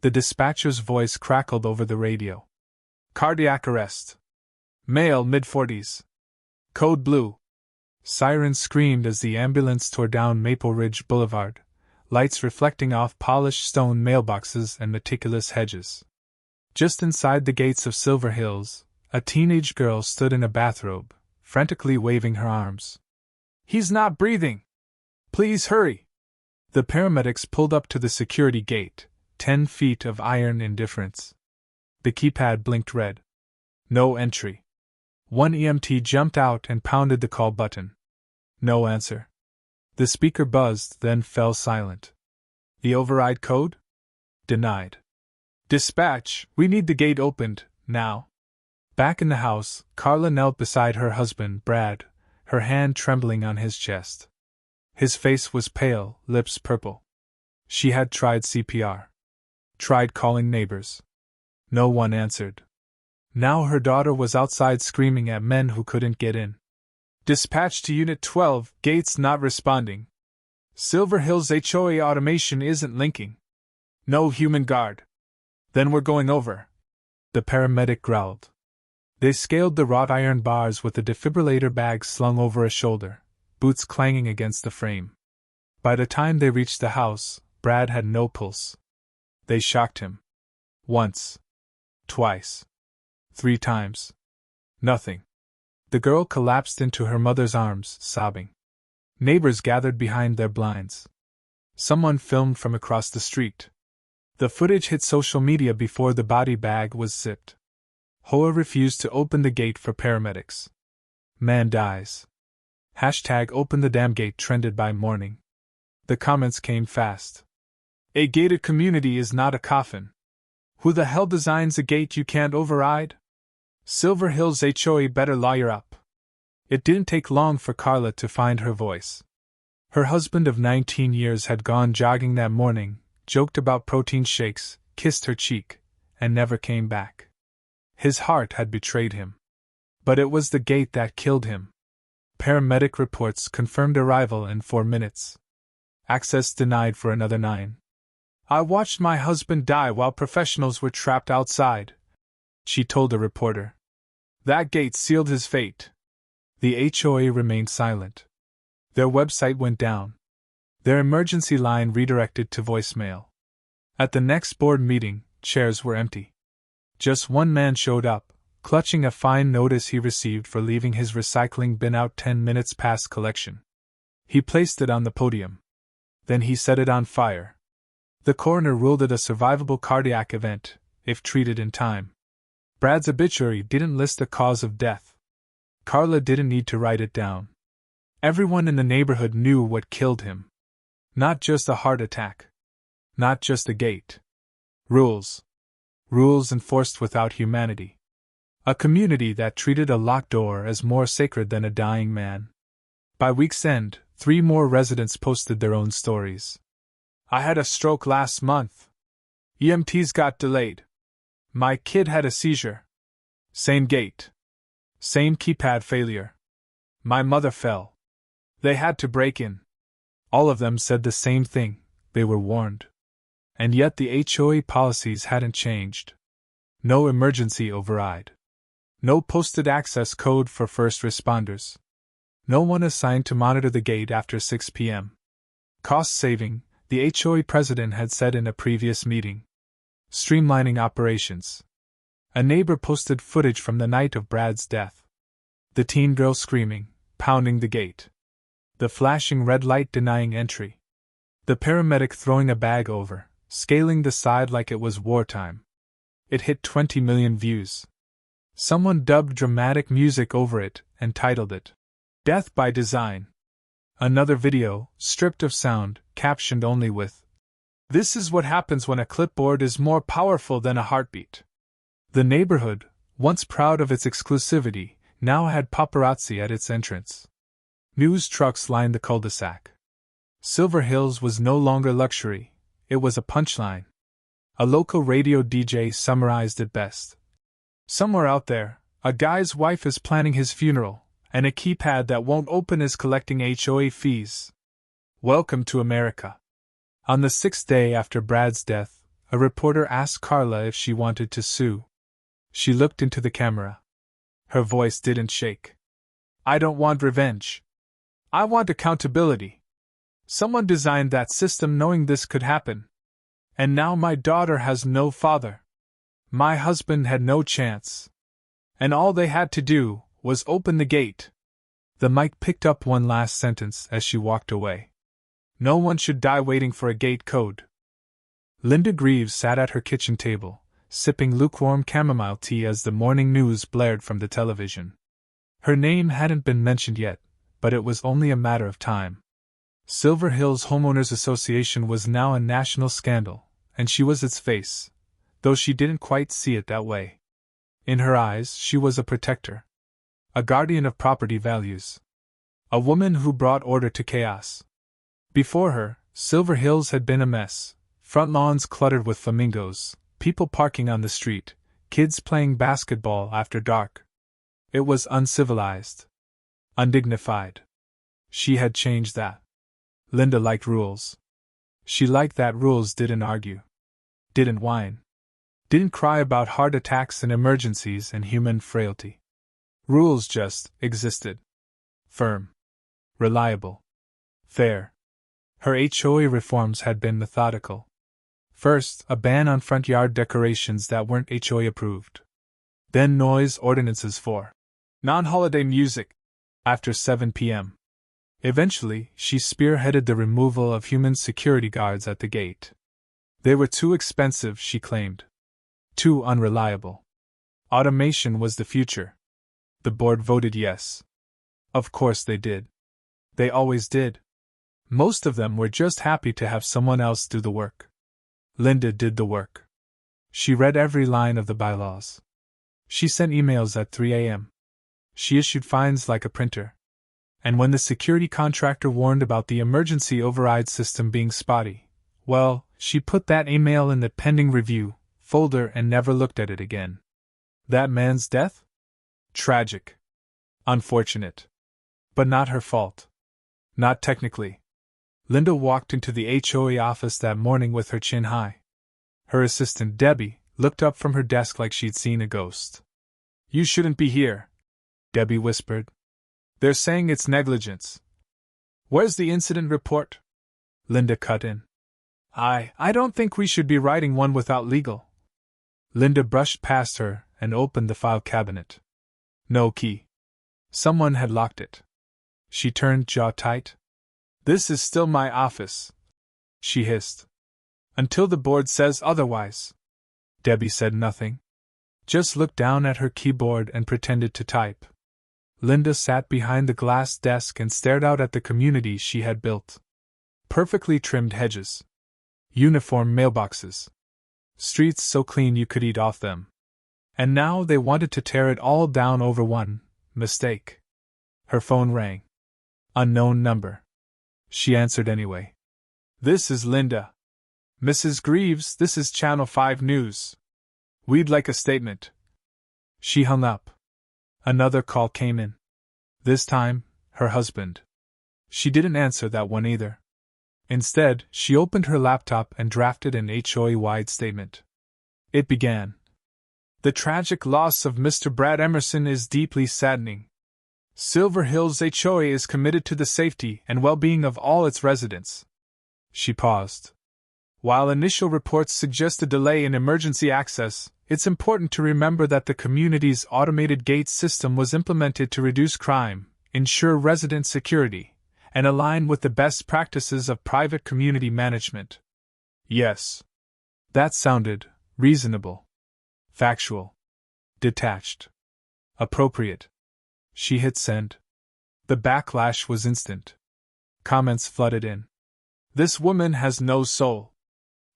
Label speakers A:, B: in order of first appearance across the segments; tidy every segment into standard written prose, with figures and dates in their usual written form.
A: The dispatcher's voice crackled over the radio. Cardiac arrest. Male, mid-40s. Code blue. Sirens screamed as the ambulance tore down Maple Ridge Boulevard, lights reflecting off polished stone mailboxes and meticulous hedges. Just inside the gates of Silver Hills, a teenage girl stood in a bathrobe, frantically waving her arms. "He's not breathing! Please hurry!" The paramedics pulled up to the security gate, 10 feet of iron indifference. The keypad blinked red. No entry. One EMT jumped out and pounded the call button. No answer. The speaker buzzed, then fell silent. The override code? Denied. Dispatch, we need the gate opened, now. Back in the house, Carla knelt beside her husband, Brad, her hand trembling on his chest. His face was pale, lips purple. She had tried CPR. Tried calling neighbors. No one answered. Now her daughter was outside screaming at men who couldn't get in. Dispatch to Unit 12, gates not responding. Silver Hills HOA automation isn't linking. No human guard. Then we're going over. The paramedic growled. They scaled the wrought iron bars with the defibrillator bag slung over a shoulder, boots clanging against the frame. By the time they reached the house, Brad had no pulse. They shocked him. Once. Twice. 3 times. Nothing. The girl collapsed into her mother's arms, sobbing. Neighbors gathered behind their blinds. Someone filmed from across the street. The footage hit social media before the body bag was zipped. HOA refused to open the gate for paramedics. Man dies. Hashtag open the damn gate trended by morning. The comments came fast. A gated community is not a coffin. Who the hell designs a gate you can't override? Silver Hills HOA better lawyer up. It didn't take long for Carla to find her voice. Her husband of 19 years had gone jogging that morning, joked about protein shakes, kissed her cheek, and never came back. His heart had betrayed him. But it was the gate that killed him. Paramedic reports confirmed arrival in 4 minutes. Access denied for another 9. I watched my husband die while professionals were trapped outside, she told a reporter. That gate sealed his fate. The HOA remained silent. Their website went down. Their emergency line redirected to voicemail. At the next board meeting, chairs were empty. Just one man showed up, clutching a fine notice he received for leaving his recycling bin out 10 minutes past collection. He placed it on the podium. Then he set it on fire. The coroner ruled it a survivable cardiac event, if treated in time. Brad's obituary didn't list the cause of death. Carla didn't need to write it down. Everyone in the neighborhood knew what killed him. Not just a heart attack. Not just a gate. Rules. Rules enforced without humanity. A community that treated a locked door as more sacred than a dying man. By week's end, 3 more residents posted their own stories. I had a stroke last month. EMTs got delayed. My kid had a seizure. Same gate. Same keypad failure. My mother fell. They had to break in. All of them said the same thing, they were warned. And yet the HOA policies hadn't changed. No emergency override. No posted access code for first responders. No one assigned to monitor the gate after 6 p.m. Cost saving, the HOA president had said in a previous meeting. Streamlining operations. A neighbor posted footage from the night of Brad's death. The teen girl screaming, pounding the gate. The flashing red light denying entry. The paramedic throwing a bag over, scaling the side like it was wartime. It hit 20 million views. Someone dubbed dramatic music over it and titled it, Death by Design. Another video, stripped of sound, captioned only with, This is what happens when a clipboard is more powerful than a heartbeat. The neighborhood, once proud of its exclusivity, now had paparazzi at its entrance. News trucks lined the cul-de-sac. Silver Hills was no longer luxury, it was a punchline. A local radio DJ summarized it best. Somewhere out there, a guy's wife is planning his funeral, and a keypad that won't open is collecting HOA fees. Welcome to America. On the 6th day after Brad's death, A reporter asked Carla if she wanted to sue. She looked into the camera. Her voice didn't shake. I don't want revenge. I want accountability. Someone designed that system knowing this could happen. And now my daughter has no father. My husband had no chance. And all they had to do was open the gate. The mic picked up one last sentence as she walked away. No one should die waiting for a gate code. Linda Greaves sat at her kitchen table, sipping lukewarm chamomile tea as the morning news blared from the television. Her name hadn't been mentioned yet, but it was only a matter of time. Silver Hills Homeowners Association was now a national scandal, and she was its face, though she didn't quite see it that way. In her eyes, she was a protector. A guardian of property values. A woman who brought order to chaos. Before her, Silver Hills had been a mess. Front lawns cluttered with flamingos, people parking on the street, kids playing basketball after dark. It was uncivilized. Undignified. She had changed that. Linda liked rules. She liked that rules didn't argue. Didn't whine. Didn't cry about heart attacks and emergencies and human frailty. Rules just existed. Firm. Reliable. Fair. Her HOA reforms had been methodical. First, a ban on front yard decorations that weren't HOA approved. Then noise ordinances for non-holiday music after 7 p.m. Eventually, she spearheaded the removal of human security guards at the gate. They were too expensive, she claimed. Too unreliable. Automation was the future. The board voted yes. Of course they did. They always did. Most of them were just happy to have someone else do the work. Linda did the work. She read every line of the bylaws. She sent emails at 3 a.m. She issued fines like a printer. And when the security contractor warned about the emergency override system being spotty, well, she put that email in the pending review folder and never looked at it again. That man's death? Tragic. Unfortunate. But not her fault. Not technically. Linda walked into the HOA office that morning with her chin high. Her assistant, Debbie, looked up from her desk like she'd seen a ghost. You shouldn't be here, Debbie whispered. They're saying it's negligence. Where's the incident report? Linda cut in. I don't think we should be writing one without legal. Linda brushed past her and opened the file cabinet. No key. Someone had locked it. She turned jaw tight. This is still my office, she hissed. Until the board says otherwise. Debbie said nothing. Just looked down at her keyboard and pretended to type. Linda sat behind the glass desk and stared out at the community she had built. Perfectly trimmed hedges. Uniform mailboxes. Streets so clean you could eat off them. And now they wanted to tear it all down over one mistake. Her phone rang. Unknown number. She answered anyway. This is Linda. Mrs. Greaves, this is Channel 5 News. We'd like a statement. She hung up. Another call came in. This time, her husband. She didn't answer that one either. Instead, she opened her laptop and drafted an HOA-wide statement. It began. The tragic loss of Mr. Brad Emerson is deeply saddening. Silver Hills HOA is committed to the safety and well-being of all its residents. She paused. While initial reports suggest a delay in emergency access, it's important to remember that the community's automated gate system was implemented to reduce crime, ensure resident security, and align with the best practices of private community management. Yes. That sounded reasonable. Factual. Detached. Appropriate. She hit send. The backlash was instant. Comments flooded in. This woman has no soul.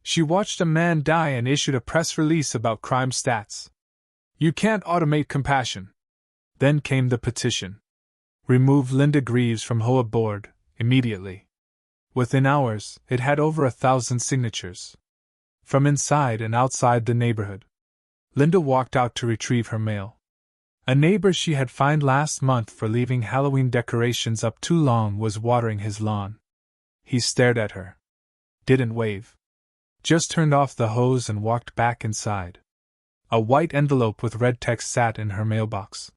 A: She watched a man die and issued a press release about crime stats. You can't automate compassion. Then came the petition. Remove Linda Greaves from HOA board, immediately. Within hours, it had over 1,000 signatures. From inside and outside the neighborhood. Linda walked out to retrieve her mail. A neighbor she had fined last month for leaving Halloween decorations up too long was watering his lawn. He stared at her. Didn't wave. just turned off the hose and walked back inside. A white envelope with red text sat in her mailbox.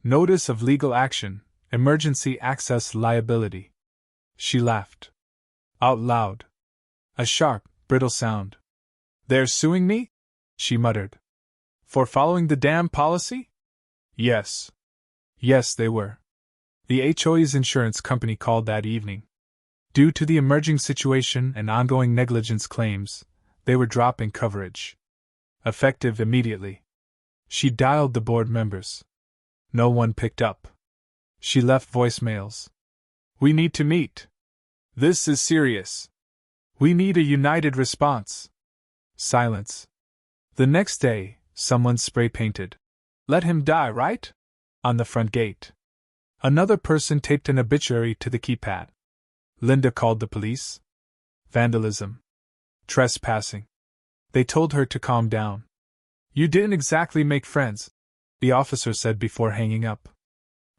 A: Notice of legal action, emergency access liability. She laughed. Out loud. A sharp, brittle sound. They're suing me? She muttered. For following the damn policy? Yes. Yes, they were. The HOA's insurance company called that evening. Due to the emerging situation and ongoing negligence claims, they were dropping coverage. Effective immediately. She dialed the board members. No one picked up. She left voicemails. We need to meet. This is serious. We need a united response. Silence. The next day, someone spray-painted, "Let him die, right?" on the front gate. Another person taped an obituary to the keypad. Linda called the police. Vandalism. Trespassing. They told her to calm down. You didn't exactly make friends, the officer said before hanging up.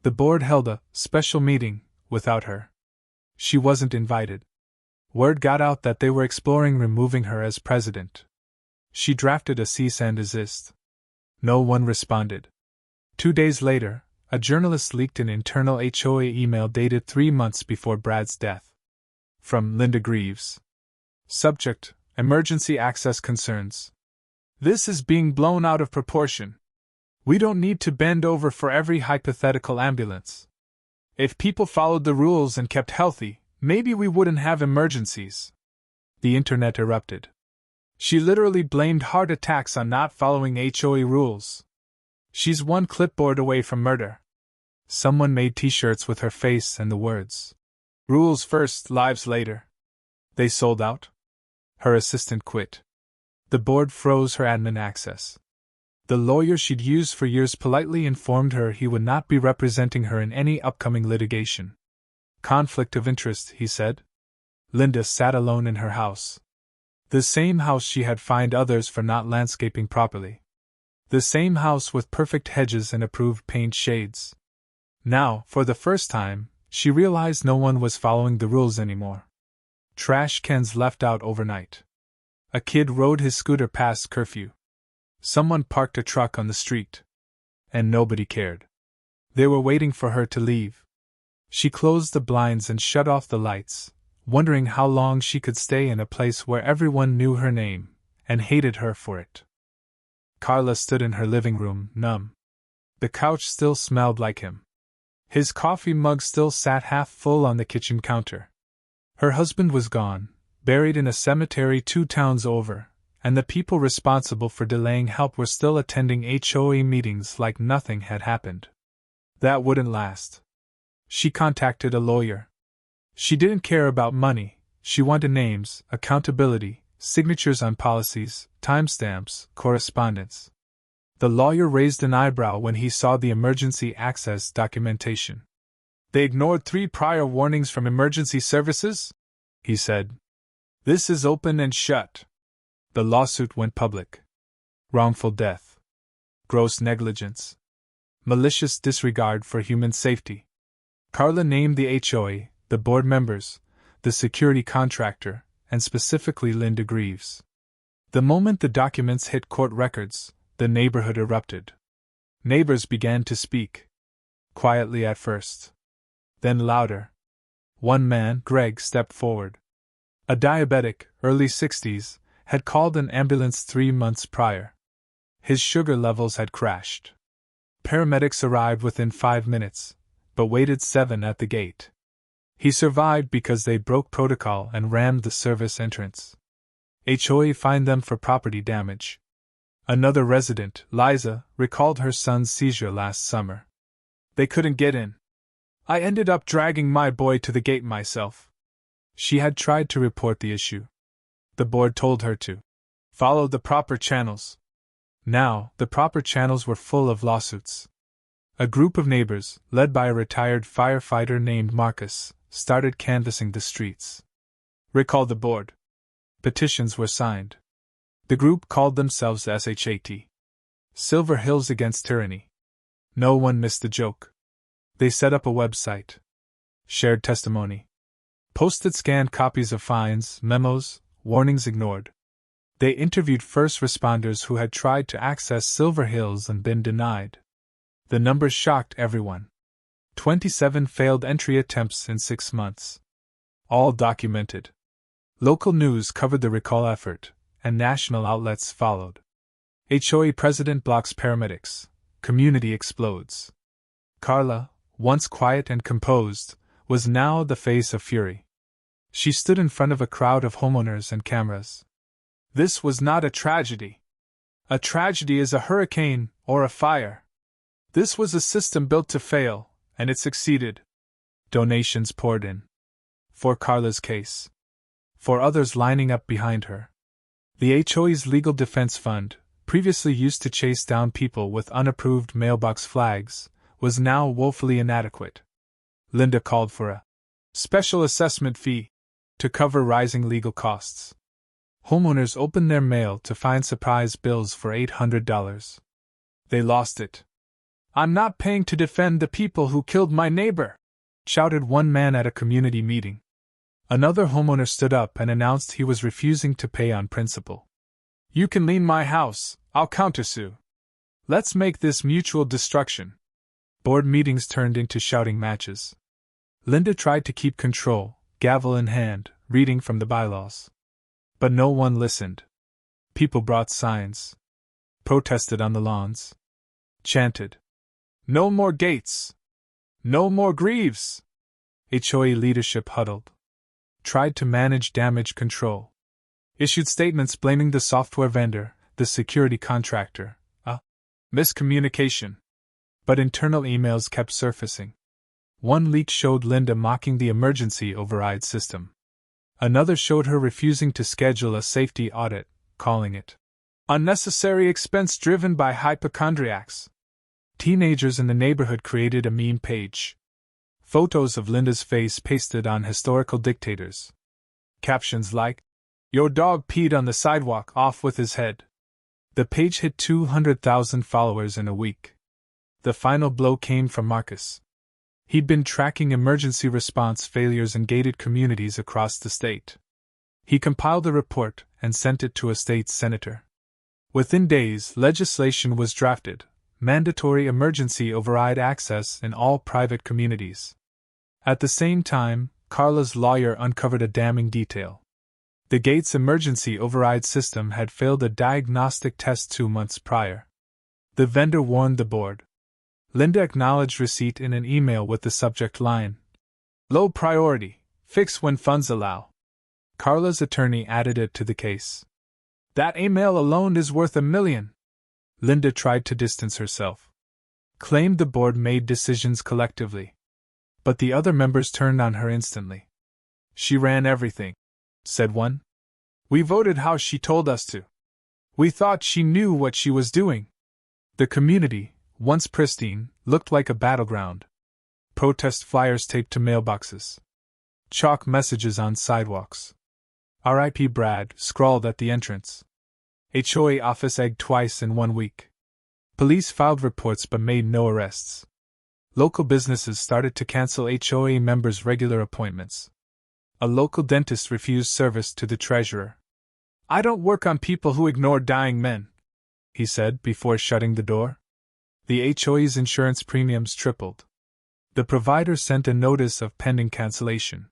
A: The board held a special meeting without her. She wasn't invited. Word got out that they were exploring removing her as president. She drafted a cease and desist. No one responded. 2 days later, a journalist leaked an internal HOA email dated 3 months before Brad's death. From Linda Greaves. Subject: Emergency access concerns. This is being blown out of proportion. We don't need to bend over for every hypothetical ambulance. If people followed the rules and kept healthy, maybe we wouldn't have emergencies. The internet erupted. She literally blamed heart attacks on not following HOA rules. She's one clipboard away from murder. Someone made t-shirts with her face and the words, "Rules first, lives later." They sold out. Her assistant quit. The board froze her admin access. The lawyer she'd used for years politely informed her he would not be representing her in any upcoming litigation. Conflict of interest, he said. Linda sat alone in her house. The same house she had fined others for not landscaping properly. The same house with perfect hedges and approved paint shades. Now, for the first time, she realized no one was following the rules anymore. Trash cans left out overnight. A kid rode his scooter past curfew. Someone parked a truck on the street. And nobody cared. They were waiting for her to leave. She closed the blinds and shut off the lights, wondering how long she could stay in a place where everyone knew her name and hated her for it. Carla stood in her living room, numb. The couch still smelled like him. His coffee mug still sat half full on the kitchen counter. Her husband was gone, buried in a cemetery 2 towns over, and the people responsible for delaying help were still attending HOA meetings like nothing had happened. That wouldn't last. She contacted a lawyer. She didn't care about money, she wanted names, accountability, signatures on policies, timestamps, correspondence. The lawyer raised an eyebrow when he saw the emergency access documentation. They ignored 3 prior warnings from emergency services? He said. This is open and shut. The lawsuit went public. Wrongful death. Gross negligence. Malicious disregard for human safety. Carla named the HOA, the board members, the security contractor, and specifically Linda Greaves. The moment the documents hit court records, the neighborhood erupted. Neighbors began to speak. Quietly at first. Then louder. One man, Greg, stepped forward. A diabetic, early 60s, had called an ambulance 3 months prior. His sugar levels had crashed. Paramedics arrived within 5 minutes, but waited 7 at the gate. He survived because they broke protocol and rammed the service entrance. HOA fined them for property damage. Another resident, Liza, recalled her son's seizure last summer. They couldn't get in. I ended up dragging my boy to the gate myself. She had tried to report the issue. The board told her to follow the proper channels. Now, the proper channels were full of lawsuits. A group of neighbors, led by a retired firefighter named Marcus, started canvassing the streets. Recall the board. Petitions were signed. The group called themselves SHAT. Silver Hills Against Tyranny. No one missed the joke. They set up a website. Shared testimony. Posted scanned copies of fines, memos, warnings ignored. They interviewed first responders who had tried to access Silver Hills and been denied. The numbers shocked everyone. 27 failed entry attempts in 6 months. All documented. Local news covered the recall effort, and national outlets followed. HOA president blocks paramedics. Community explodes. Carla, once quiet and composed, was now the face of fury. She stood in front of a crowd of homeowners and cameras. This was not a tragedy. A tragedy is a hurricane or a fire. This was a system built to fail, and it succeeded. Donations poured in. For Carla's case. For others lining up behind her. The HOA's Legal Defense Fund, previously used to chase down people with unapproved mailbox flags, was now woefully inadequate. Linda called for a special assessment fee to cover rising legal costs. Homeowners opened their mail to find surprise bills for $800. They lost it. "I'm not paying to defend the people who killed my neighbor," shouted one man at a community meeting. Another homeowner stood up and announced he was refusing to pay on principle. "You can lien my house, I'll countersue. Let's make this mutual destruction." Board meetings turned into shouting matches. Linda tried to keep control, gavel in hand, reading from the bylaws. But no one listened. People brought signs. Protested on the lawns. Chanted. "No more gates! No more Greaves!" HOA leadership huddled. Tried to manage damage control. Issued statements blaming the software vendor, the security contractor, a miscommunication. But internal emails kept surfacing. One leak showed Linda mocking the emergency override system. Another showed her refusing to schedule a safety audit, calling it unnecessary expense driven by hypochondriacs. Teenagers in the neighborhood created a meme page. Photos of Linda's face pasted on historical dictators. Captions like, "Your dog peed on the sidewalk, off with his head." The page hit 200,000 followers in a week. The final blow came from Marcus. He'd been tracking emergency response failures in gated communities across the state. He compiled a report and sent it to a state senator. Within days, legislation was drafted, mandatory emergency override access in all private communities. At the same time, Carla's lawyer uncovered a damning detail. The gate's emergency override system had failed a diagnostic test 2 months prior. The vendor warned the board. Linda acknowledged receipt in an email with the subject line, "Low priority, fix when funds allow." Carla's attorney added it to the case. "That email alone is worth $1 million. Linda tried to distance herself. Claimed the board made decisions collectively. But the other members turned on her instantly. "She ran everything," said one. "We voted how she told us to. We thought she knew what she was doing." The community, once pristine, looked like a battleground. Protest flyers taped to mailboxes. Chalk messages on sidewalks. "R.I.P. Brad" scrawled at the entrance. HOA office egged twice in 1 week. Police filed reports but made no arrests. Local businesses started to cancel HOA members' regular appointments. A local dentist refused service to the treasurer. "I don't work on people who ignore dying men," he said before shutting the door. The HOA's insurance premiums tripled. The provider sent a notice of pending cancellation.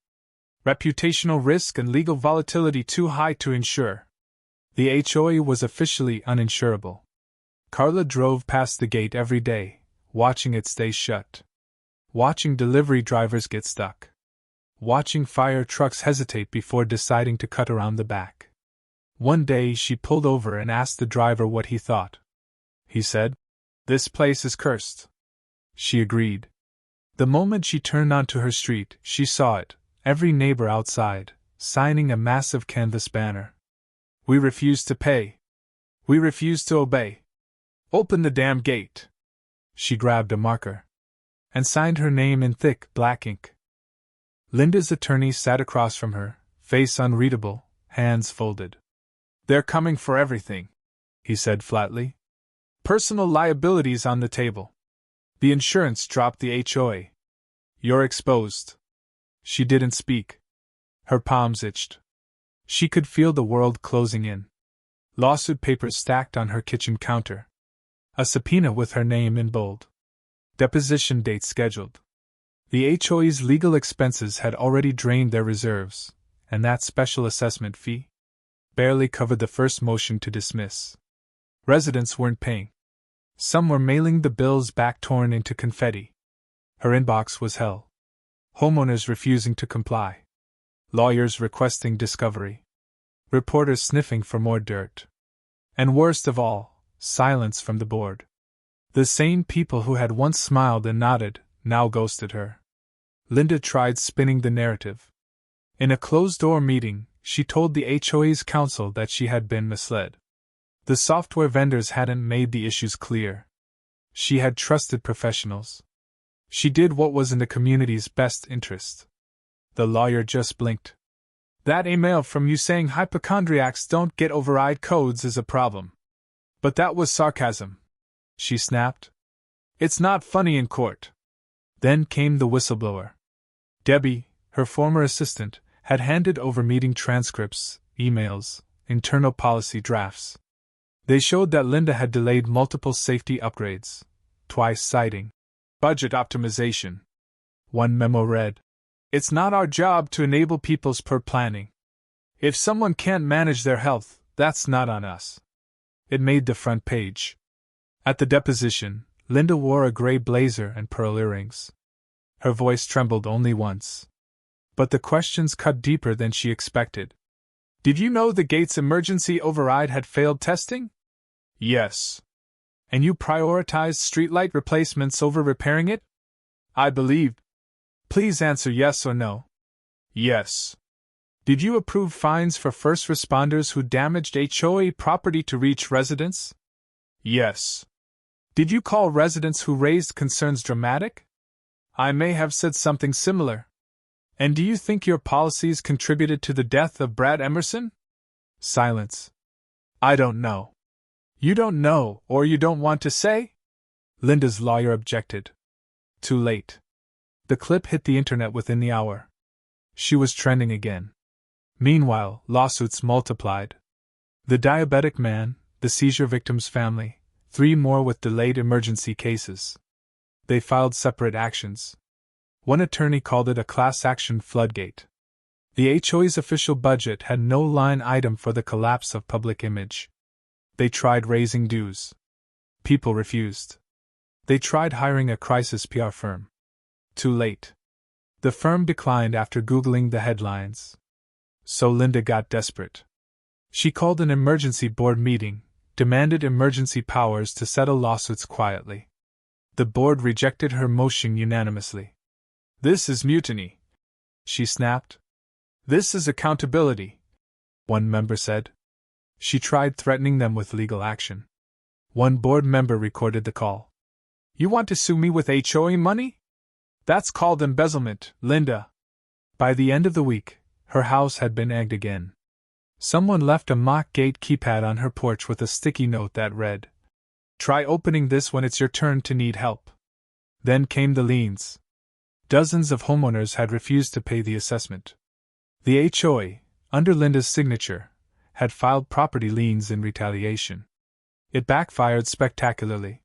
A: Reputational risk and legal volatility too high to insure. The HOA was officially uninsurable. Carla drove past the gate every day, watching it stay shut. Watching delivery drivers get stuck. Watching fire trucks hesitate before deciding to cut around the back. One day she pulled over and asked the driver what he thought. He said, "This place is cursed." She agreed. The moment she turned onto her street, she saw it, every neighbor outside, signing a massive canvas banner. "We refuse to pay. We refuse to obey. Open the damn gate." She grabbed a marker and signed her name in thick, black ink. Linda's attorney sat across from her, face unreadable, hands folded. "They're coming for everything," he said flatly. "Personal liabilities on the table. The insurance dropped the HOA. You're exposed." She didn't speak. Her palms itched. She could feel the world closing in. Lawsuit papers stacked on her kitchen counter. A subpoena with her name in bold. Deposition date scheduled. The HOA's legal expenses had already drained their reserves, and that special assessment fee barely covered the first motion to dismiss. Residents weren't paying. Some were mailing the bills back torn into confetti. Her inbox was hell. Homeowners refusing to comply. Lawyers requesting discovery. Reporters sniffing for more dirt. And worst of all, silence from the board. The same people who had once smiled and nodded now ghosted her. Linda tried spinning the narrative. In a closed-door meeting, she told the HOA's counsel that she had been misled. The software vendors hadn't made the issues clear. She had trusted professionals. She did what was in the community's best interest. The lawyer just blinked. That email from you saying hypochondriacs don't get override codes is a problem. But that was sarcasm, she snapped. It's not funny in court. Then came the whistleblower. Debbie, her former assistant, had handed over meeting transcripts, emails, internal policy drafts. They showed that Linda had delayed multiple safety upgrades, twice citing budget optimization. One memo read, "It's not our job to enable people's poor planning. If someone can't manage their health, that's not on us." It made the front page. At the deposition, Linda wore a gray blazer and pearl earrings. Her voice trembled only once. But the questions cut deeper than she expected. Did you know the gate's emergency override had failed testing? Yes. And you prioritized streetlight replacements over repairing it? I believe. Please answer yes or no. Yes. Did you approve fines for first responders who damaged HOA property to reach residents? Yes. Did you call residents who raised concerns dramatic? I may have said something similar. And do you think your policies contributed to the death of Brad Emerson? Silence. I don't know. You don't know, or you don't want to say? Linda's lawyer objected. Too late. The clip hit the internet within the hour. She was trending again. Meanwhile, lawsuits multiplied. The diabetic man, the seizure victim's family, 3 more with delayed emergency cases. They filed separate actions. One attorney called it a class action floodgate. The HOA's official budget had no line item for the collapse of public image. They tried raising dues. People refused. They tried hiring a crisis PR firm. Too late. The firm declined after Googling the headlines. So Linda got desperate. She called an emergency board meeting, demanded emergency powers to settle lawsuits quietly. The board rejected her motion unanimously. This is mutiny, she snapped. This is accountability, one member said. She tried threatening them with legal action. One board member recorded the call. You want to sue me with HOA money? That's called embezzlement, Linda. By the end of the week, her house had been egged again. Someone left a mock gate keypad on her porch with a sticky note that read, "Try opening this when it's your turn to need help." Then came the liens. Dozens of homeowners had refused to pay the assessment. The HOA, under Linda's signature, had filed property liens in retaliation. It backfired spectacularly.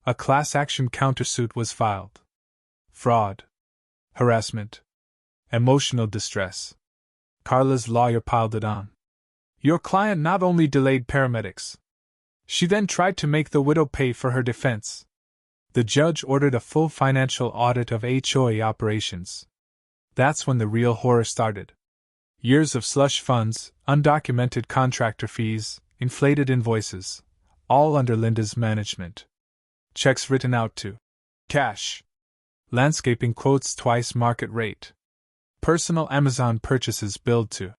A: A class action countersuit was filed. Fraud. Harassment. Emotional distress. Carla's lawyer piled it on. Your client not only delayed paramedics. She then tried to make the widow pay for her defense. The judge ordered a full financial audit of HOA operations. That's when the real horror started. Years of slush funds, undocumented contractor fees, inflated invoices, all under Linda's management. Checks written out to cash. Landscaping quotes twice market rate. Personal Amazon purchases billed to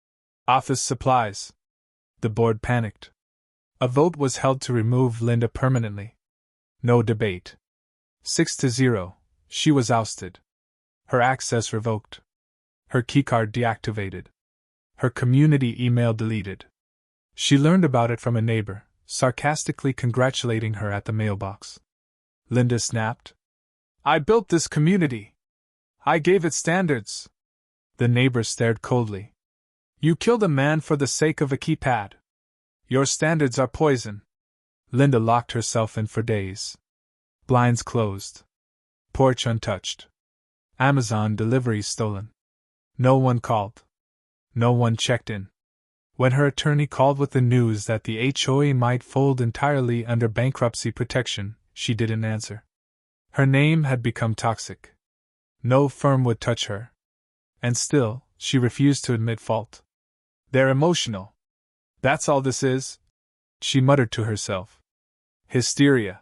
A: office supplies. The board panicked. A vote was held to remove Linda permanently. No debate. 6-0, she was ousted. Her access revoked. Her keycard deactivated. Her community email deleted. She learned about it from a neighbor, sarcastically congratulating her at the mailbox. Linda snapped. I built this community. I gave it standards. The neighbor stared coldly. You killed a man for the sake of a keypad. Your standards are poison. Linda locked herself in for days. Blinds closed. Porch untouched. Amazon delivery stolen. No one called. No one checked in. When her attorney called with the news that the HOA might fold entirely under bankruptcy protection, she didn't answer. Her name had become toxic. No firm would touch her. And still, she refused to admit fault. They're emotional. That's all this is, she muttered to herself. Hysteria.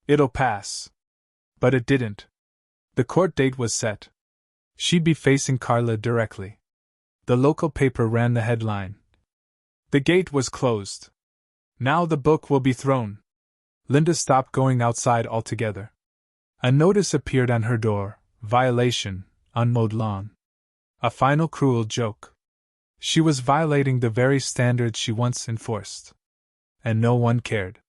A: It'll pass. But it didn't. The court date was set. She'd be facing Carla directly. The local paper ran the headline. The gate was closed. Now the book will be thrown. Linda stopped going outside altogether. A notice appeared on her door: violation, unmowed lawn. A final cruel joke. She was violating the very standards she once enforced. And no one cared.